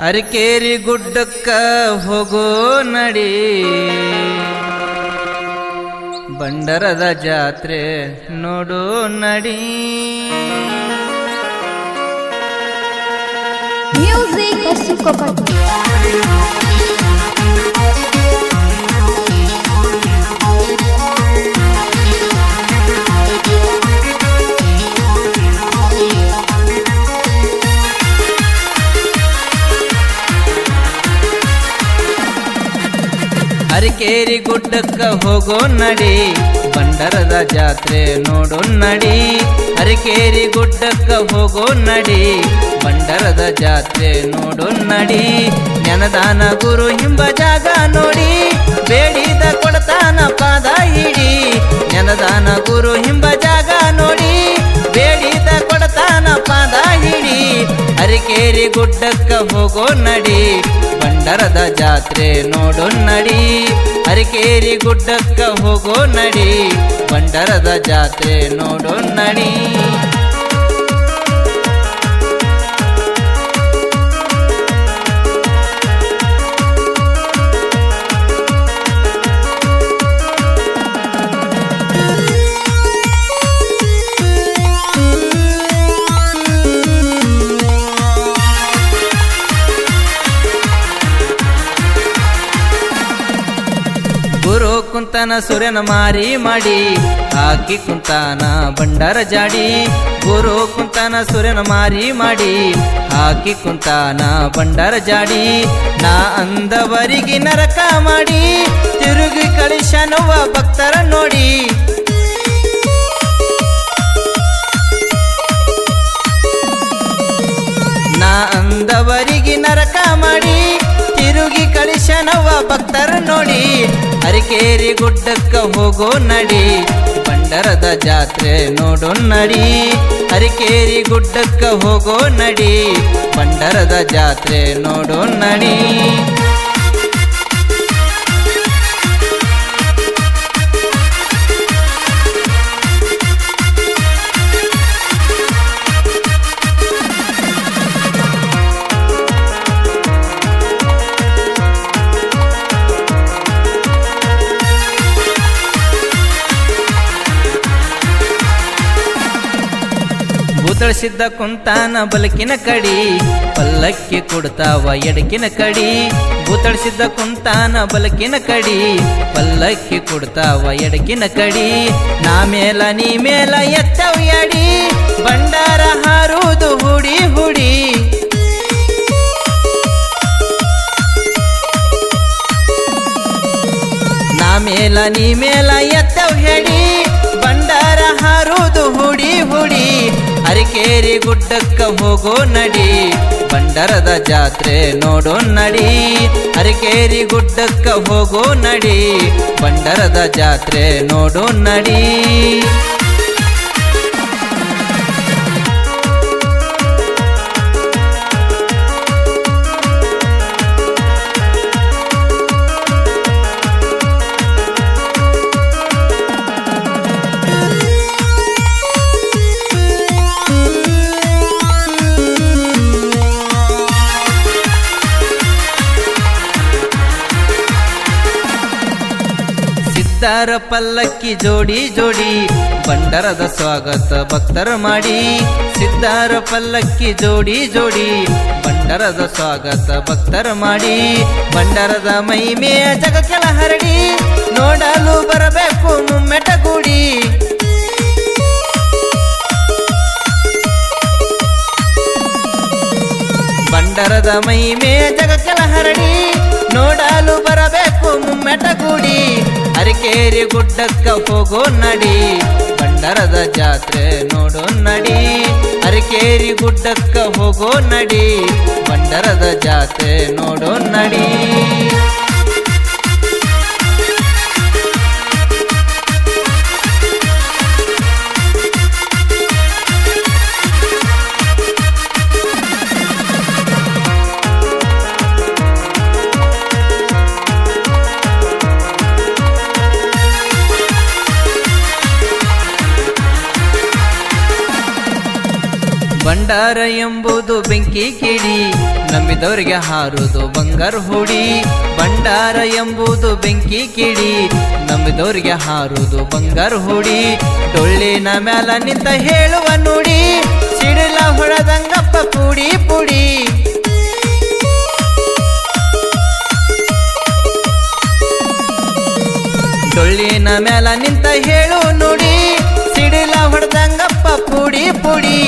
ಅರಕೇರಿ ಗುಡ್ಡಕ್ಕ ಹೋಗೋ ನಡಿ, ಬಂಡರದ ಜಾತ್ರೆ ನೋಡು ನಡಿ. ಮ್ಯೂಸಿಕ್ ಸಿಕ್ಕೋಕಟ್ಟಿ. ಅರಕೇರಿ ಗುಡ್ಡಕ್ಕ ಹೋಗೋ ನಡಿ, ಬಂಡರದ ಜಾತ್ರೆ ನೋಡು ನಡಿ. ಅರಕೇರಿ ಗುಡ್ಡಕ್ಕ ಹೋಗೋ ನಡಿ, ಬಂಡರದ ಜಾತ್ರೆ ನೋಡು ನಡಿ. ನೆನದಾನ ಗುರು ಹಿಂಬ ಜಾಗ ನೋಡಿ, ಬೇಡಿದ ಕೊಡ್ತಾನ ಪಾದ ಹಿಡಿ. ನೆನದಾನ ಗುರು ಹಿಂಬ ಜಾಗ ನೋಡಿ, ಬೇಡಿದ ಕೊಡ್ತಾನ ಪಾದ ಹಿಡಿ. ಅರಕೇರಿ ಗುಡ್ಡಕ್ಕ ಹೋಗೋ ನಡಿ, ಬಂಡರದ ಜಾತ್ರೆ ನೋಡು ನಡಿ. ಅರಕೇರಿ ಗುಡ್ಡಕ್ಕ ಹೋಗೋ ನಡಿ, ಬಂಡರದ ಜಾತ್ರೆ ನೋಡು ನಡಿ. ಗುರು ಕುಂತನ ಸುರನ ಮಾರಿ ಮಾಡಿ, ಹಾಕಿ ಕುಂತಾನ ಬಂಡರ ಜಾಡಿ. ಗುರು ಕುಂತನ ಸುರನ ಮಾರಿ ಮಾಡಿ, ಹಾಕಿ ಕುಂತಾನ ಬಂಡರ ಜಾಡಿ. ನಾ ಅಂದವರಿಗೆ ನರಕ ಮಾಡಿ, ತಿರುಗಿ ಕಳಿಸನವ ಭಕ್ತರ ನೋಡಿ. ನಾ ಅಂದವರಿಗೆ ನರಕ ಮಾಡಿ, ತಿರುಗಿ ಕಳಿಸನವ ಭಕ್ತರ ನೋಡಿ. ಅರಕೇರಿ ಗುಡ್ಡಕ್ಕ ಹೋಗೋ ನಡಿ, ಬಂಡರದ ಜಾತ್ರೆ ನೋಡು ನಡಿ. ಅರಕೇರಿ ಗುಡ್ಡಕ್ಕ ಹೋಗೋ ನಡಿ, ಬಂಡರದ ಜಾತ್ರೆ ನೋಡು ನಡಿ. ಭೂತಳಿಸಿದ್ದ ಕುಂತಾನ ಬಲಕಿನ ಕಡಿ, ಪಲ್ಲಕ್ಕಿ ಕೊಡ್ತಾವ ಎಡಕಿನ ಕಡಿ. ಭೂತಳಿಸಿದ್ದ ಕುಂತಾನ ಬಲಕಿನ ಕಡಿ, ಪಲ್ಲಕ್ಕಿ ಕೊಡ್ತಾವ ಎಡಕಿನ ಕಡಿ. ನಾ ಮೇಲ ನೀ ಮೇಲ ಎತ್ತವ ಎಡಿ, ಬಂಡಾರ ಹಾರುವುದು ಹುಡಿ ಹುಡಿ. ನಾ ಮೇಲ ನೀ ಮೇಲ ಎತ್ತವ ಎಡಿ, ಬಂಡಾರ ಹಾರುವುದು ಹುಡಿ ಹುಡಿ. ಅರಕೇರಿ ಗುಡ್ಡಕ್ಕ ಹೋಗೋ ನಡಿ, ಬಂಡರದ ಜಾತ್ರೆ ನೋಡು ನಡಿ. ಅರಕೇರಿ ಗುಡ್ಡಕ್ಕ ಹೋಗೋ ನಡಿ, ಬಂಡರದ ಜಾತ್ರೆ ನೋಡು ನಡಿ. ಸಿದ್ಧಾರ ಪಲ್ಲಕ್ಕಿ ಜೋಡಿ ಜೋಡಿ, ಬಂಡರದ ಸ್ವಾಗತ ಭಕ್ತರ ಮಾಡಿ. ಸಿದ್ಧಾರ ಪಲ್ಲಕ್ಕಿ ಜೋಡಿ ಜೋಡಿ, ಬಂಡರದ ಸ್ವಾಗತ ಭಕ್ತರ ಮಾಡಿ. ಬಂಡರದ ಮೈಮೆಯ ಜಗಕ್ಕೆಲ ಹರಡಿ, ನೋಡಲು ಬರಬೇಕು ಮುಮ್ಮೆಟಗೂಡಿ. ಬಂಡರದ ಮೈಮೆಯ ಜಗಕ್ಕೆಲ ಹರಡಿ, ನೋಡಲು ಬರಬೇಕು ಮುಮ್ಮೆಟಗೂಡಿ. ಅರಕೇರಿ ಗುಡ್ಡಕ್ಕ ಹೋಗೋ ನಡಿ, ಬಂಡರದ ಜಾತ್ರೆ ನೋಡು ನಡಿ. ಅರಕೇರಿ ಗುಡ್ಡಕ್ಕ ಹೋಗೋ ನಡಿ, ಬಂಡರದ ಜಾತ್ರೆ ನೋಡು ನಡಿ. ಬಂಡಾರ ಎಂಬುದು ಬೆಂಕಿ ಕಿಡಿ ನಂಬಿದವರಿಗೆ ಹಾರುವುದು ಬಂಗಾರ ಹುಡಿ ಬಂಡಾರ ಎಂಬುದು ಬೆಂಕಿ ಕಿಡಿ ನಂಬಿದವರಿಗೆ ಹಾರುವುದು ಬಂಗಾರ ಹುಡಿ ಡೊಳ್ಳಿನ ಮ್ಯಾಲ ನಿಂತ ಹೇಳುವ ನುಡಿ ಸಿಡಿಲ ಹೊಡೆದಂಗಪ್ಪ ಪುಡಿ ಪುಡಿ ಡೊಳ್ಳಿನ ಮ್ಯಾಲ ನಿಂತ ಹೇಳು ನುಡಿ ಸಿಡಿಲ ಹೊಡೆದಂಗಪ್ಪ ಪುಡಿ ಪುಡಿ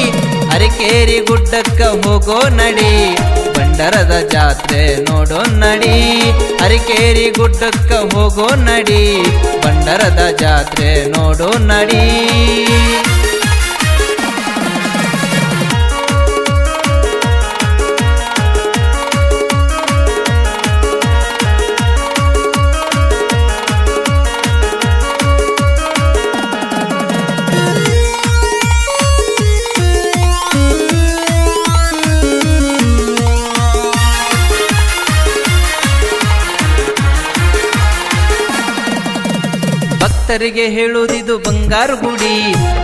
ಅರಕೇರಿ ಗುಡ್ಡಕ್ಕ ಹೋಗೋ ನಡಿ ಬಂಡರದ ಜಾತ್ರೆ ನೋಡೋ ನಡಿ ಅರಕೇರಿ ಗುಡ್ಡಕ್ಕ ಹೋಗೋ ನಡಿ ಬಂಡರದ ಜಾತ್ರೆ ನೋಡೋ ನಡಿ ಭಕ್ತರಿಗೆ ಹೇಳುವುದಿದು ಬಂಗಾರ ಗುಡಿ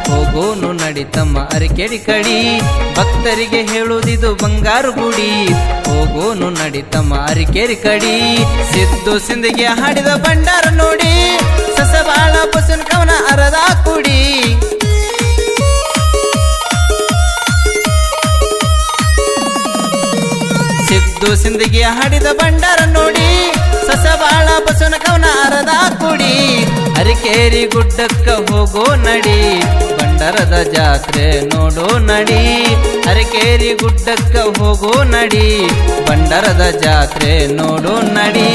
ಹೋಗೋನು ನಡಿತಮ್ಮ ಅರಕೆಡಿ ಕಡಿ ಭಕ್ತರಿಗೆ ಹೇಳುವುದಿದು ಬಂಗಾರ ಗುಡಿ ಹೋಗೋನು ನಡಿತಮ್ಮ ಅರಕೆರಿ ಕಡಿ ಸಿದ್ದು ಸಿಂದಿಗೆ ಹಾಡಿದ ಬಂಡಾರ ನೋಡಿ ಸಸಬಾಳ ಬಸವನ ಕವನ ಅರದ ಕುಡಿ ಸಿದ್ದು ಸಿಂದಿಗೆ ಹಾಡಿದ ಬಂಡಾರ ನೋಡಿ ಸಸಬಾಳ ಬಸವನ ಕವನ ಅರದ ಕುಡಿ ಅರಕೇರಿ ಗುಡ್ಡಕ್ಕ ಹೋಗೋ ನಡಿ ಬಂಡರದ ಜಾತ್ರೆ ನೋಡೋ ನಡಿ ಅರಕೇರಿ ಗುಡ್ಡಕ್ಕ ಹೋಗೋ ನಡಿ ಬಂಡರದ ಜಾತ್ರೆ ನೋಡೋ ನಡಿ